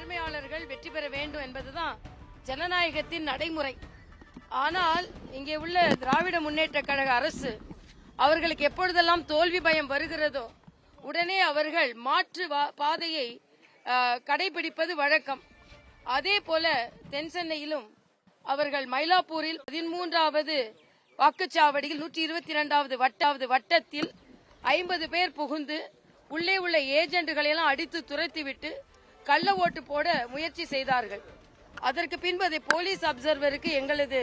நேர்மையாளர்கள் வெற்றி பெற வேண்டும் என்பதுதான் ஜனநாயகத்தின் நடைமுறை. ஆனால் இங்கே உள்ள திராவிட முன்னேற்ற கழக அரசு அவர்களுக்கு எப்பொழுதெல்லாம் தோல்வி பயம் வருகிறதோ உடனே அவர்கள் மாற்று பாதையை கடைபிடிப்பது வழக்கம். அதே போல தென் சென்னையிலும் அவர்கள் மயிலாப்பூரில் 13வது வாக்குச்சாவடியில் 122வது வட்டத்தில் 50 பேர் புகுந்து உள்ளே உள்ள ஏஜென்ட்களை எல்லாம் அடித்து துரத்திவிட்டு கள்ள ஓட்டு போட முயற்சி செய்தார்கள். அதற்கு பின்பு அதை போலீஸ் அப்சர்வருக்கு எங்களது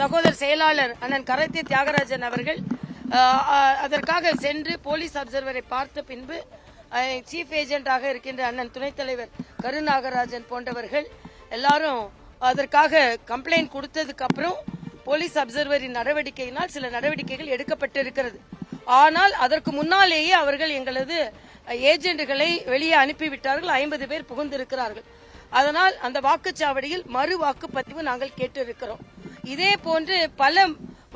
சகோதர செயலாளர் அண்ணன் கரத்தே தியாகராஜன் அவர்கள் அதற்காக சென்று போலீஸ் அப்சர்வரை பார்த்த பின்பு சீஃப் ஏஜென்டாக இருக்கின்ற அண்ணன் துணைத் தலைவர் கருநாகராஜன் போன்றவர்கள் எல்லாரும் அதற்காக கம்ப்ளைண்ட் கொடுத்ததுக்கு அப்புறம் போலீஸ் அப்சர்வரின் நடவடிக்கையினால் சில நடவடிக்கைகள் எடுக்கப்பட்டிருக்கிறது. ஆனால் அதற்கு முன்னாலேயே அவர்கள் எங்களது ஏஜென்ட்களை வெளியே அனுப்பிவிட்டார்கள். 50 பேர் புகுந்திருக்கிறார்கள். அதனால் அந்த வாக்குச்சாவடியில் மறு வாக்குப்பதிவு நாங்கள் கேட்டிருக்கிறோம். இதே போன்று பல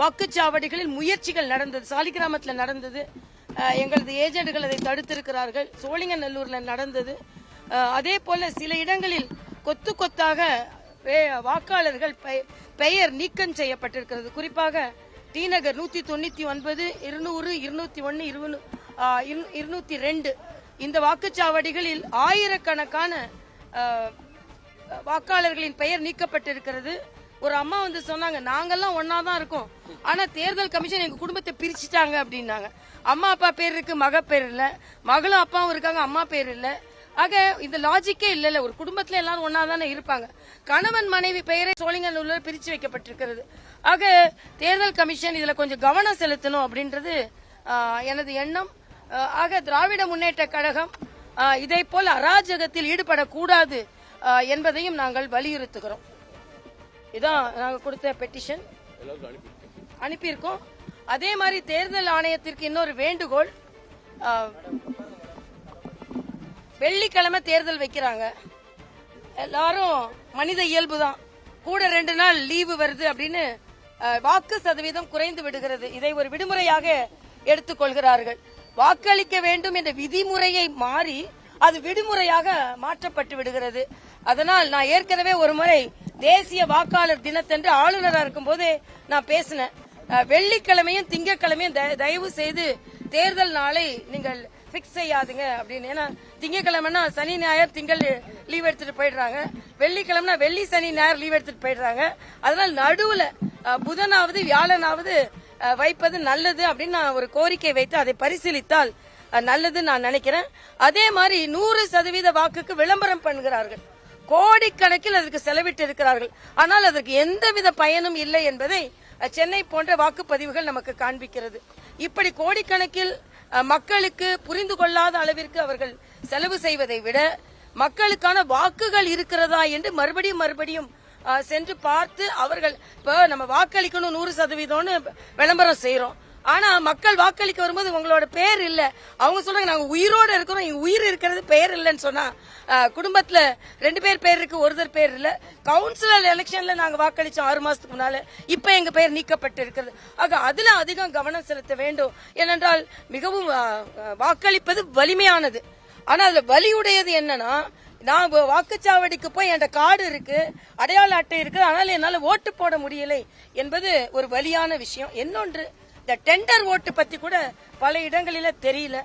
வாக்குச்சாவடிகளில் முயற்சிகள் நடந்தது. சாலிகிராமத்தில் நடந்தது, எங்களது ஏஜென்ட்கள் அதை தடுத்திருக்கிறார்கள். சோழிங்கநல்லூர்ல நடந்தது. அதே போல சில இடங்களில் கொத்து கொத்தாக வாக்காளர்கள் பெயர் நீக்கம் செய்யப்பட்டிருக்கிறது. குறிப்பாக டி நகர் 199, 200, 201, 202 இந்த வாக்குச்சாவடிகளில் ஆயிரக்கணக்கான வாக்காளர்களின் பெயர் நீக்கப்பட்டிருக்கிறது. ஒரு அம்மா வந்து சொன்னாங்க, நாங்கெல்லாம் ஒன்னாதான் இருக்கோம், ஆனா தேர்தல் கமிஷன் எங்க குடும்பத்தை பிரிச்சுட்டாங்க அப்படின்னாங்க. அம்மா அப்பா பேர் இருக்கு, மக பேர் இல்ல, மகளும் அப்பாவும் இருக்காங்க, அம்மா பேர் இல்ல. ஆக இந்த லாஜிக்கே இல்ல. ஒரு குடும்பத்துல எல்லாரும் ஒன்னாதானே இருப்பாங்க. கணவன் மனைவி பெயரை சோழிங்கநல்லூர்ல பிரிச்சு வைக்கப்பட்டிருக்கிறது. ஆக தேர்தல் கமிஷன் இதுல கொஞ்சம் கவனம் செலுத்தணும் அப்படின்றது எனது எண்ணம். ஆக திராவிட முன்னேற்ற கழகம் இதை போல் அராஜகத்தில் ஈடுபடக்கூடாது என்பதையும் நாங்கள் வலியுறுத்துகிறோம். இதான் நாங்கள் கொடுத்த பெட்டிஷன் அனுப்பியிருக்கோம். அதே மாதிரி தேர்தல் ஆணையத்திற்கு இன்னொரு வேண்டுகோள், வெள்ளிக்கிழமை தேர்தல் வைக்கிறாங்க. எல்லாரும் மனித இயல்பு தான், கூட 2 நாள் லீவு வருது அப்படின்னு வாக்கு சதவீதம் குறைந்து விடுகிறது. இதை ஒரு விடுமுறையாக எடுத்துக்கொள்கிறார்கள். வாக்களிக்க வேண்டும் என்ற விதிமுறையை மாறி அது விடுமுறையாக மாற்றப்பட்டு விடுகிறது. அதனால் நான் ஏற்கனவே ஒரு முறை தேசிய வாக்காளர் தினத்தன்று ஆளுநராக இருக்கும் போதே நான் பேசினேன். வெள்ளிக்கிழமையும் திங்கட்கிழமையும் தயவு செய்து தேர்தல் நாளை நீங்கள் பிக்ஸ் செய்யாதுங்க அப்படின்னு. ஏன்னா திங்கக்கிழமைனா சனி ஞாயிறு திங்கள் லீவ் எடுத்துட்டு போயிடுறாங்க, வெள்ளிக்கிழமைனா வெள்ளி சனி ஞாயிறு லீவ் எடுத்துட்டு போயிடுறாங்க. அதனால நடுவுல புதனாவது வியாழனாவது வைப்பது நல்லது அப்படின்னு நான் ஒரு கோரிக்கை வைத்து அதை பரிசீலித்தால் நல்லதுன்னு நான் நினைக்கிறேன். அதே மாதிரி 100% வாக்குக்கு விளம்பரம் பண்ணுகிறார்கள். கோடிக்கணக்கில் அதற்கு செலவிட்டு இருக்கிறார்கள். ஆனால் அதற்கு எந்தவித பயனும் இல்லை என்பதை சென்னை போன்ற வாக்குப்பதிவுகள் நமக்கு காண்பிக்கிறது. இப்படி கோடிக்கணக்கில் மக்களுக்கு புரிந்து கொள்ளாத அளவிற்கு அவர்கள் செலவு செய்வதை விட மக்களுக்கான வாக்குகள் இருக்கிறதா என்று மறுபடியும் சென்று பார்த்து அவர்கள் இப்ப நம்ம வாக்களிக்கணும் 100% விளம்பரம் செய்யறோம். ஆனா மக்கள் வாக்களிக்க வரும்போது உங்களோட பேர் இல்ல, அவங்க சொல்றாங்க நாங்க உயிரோட இருக்கிறோம், உயிர் இருக்கிறது பெயர் இல்லன்னு சொன்னா குடும்பத்துல 2 பேர் இருக்கு, ஒருத்தர் பேர் இல்ல. கவுன்சிலர் எலெக்ஷன்ல நாங்க வாக்களிச்சோம் 6 மாசத்துக்கு முன்னால, இப்ப எங்க பெயர் நீக்கப்பட்டு இருக்கிறது. ஆக அதுல அதிகம் கவனம் செலுத்த வேண்டும். ஏனென்றால் மிகவும் வாக்களிப்பது வலிமையானது. ஆனா அதுல வலியுடையது என்னன்னா, நான் வாக்குச்சாவடிக்கு போய் என் கார்டு இருக்கு, அடையாள அட்டை இருக்கு, ஆனால் என்னால ஓட்டு போட முடியலை என்பது ஒரு வலியான விஷயம். இன்னொன்று, இந்த டெண்டர் ஓட்டு பத்தி கூட பல இடங்களில தெரியல.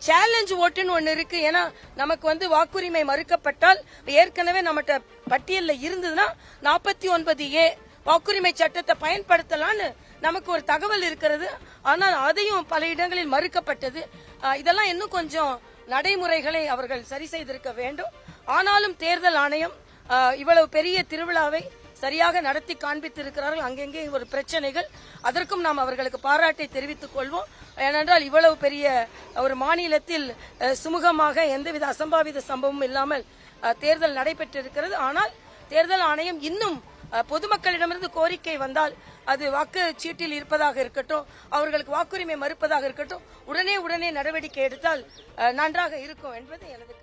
சேலஞ்ச் ஓட்டுன்னு ஒன்னு இருக்கு. ஏன்னா நமக்கு வாக்குரிமை மறுக்கப்பட்டால் ஏற்கனவே நம்மகிட்ட பட்டியல்ல இருந்ததுன்னா 49A வாக்குரிமை சட்டத்தை பயன்படுத்தலான்னு நமக்கு ஒரு தகவல் இருக்கிறது. ஆனால் அதையும் பல இடங்களில் மறுக்கப்பட்டது. இதெல்லாம் இன்னும் கொஞ்சம் நடைமுறைகளை அவர்கள் சரி செய்திருக்க வேண்டும். ஆனாலும் தேர்தல் ஆணையம் இவ்வளவு பெரிய திருவிழாவை சரியாக நடத்தி காண்பித்திருக்கிறார்கள். அங்கெங்கே ஒரு பிரச்சனைகள், அதற்கும் நாம் அவர்களுக்கு பாராட்டை தெரிவித்துக் கொள்வோம். ஏனென்றால் இவ்வளவு பெரிய ஒரு மாநிலத்தில் சுமூகமாக எந்தவித அசம்பாவித சம்பவமும் இல்லாமல் தேர்தல் நடைபெற்றிருக்கிறது. ஆனால் தேர்தல் ஆணையம் இன்னும் பொதுமக்களிடமிருந்து கோரிக்கை வந்தால் அது வாக்குச்சீட்டில் இருப்பதாக இருக்கட்டும், அவர்களுக்கு வாக்குரிமை மறுப்பதாக இருக்கட்டும், உடனே நடவடிக்கை எடுத்தால் நன்றாக இருக்கும் என்பது எனது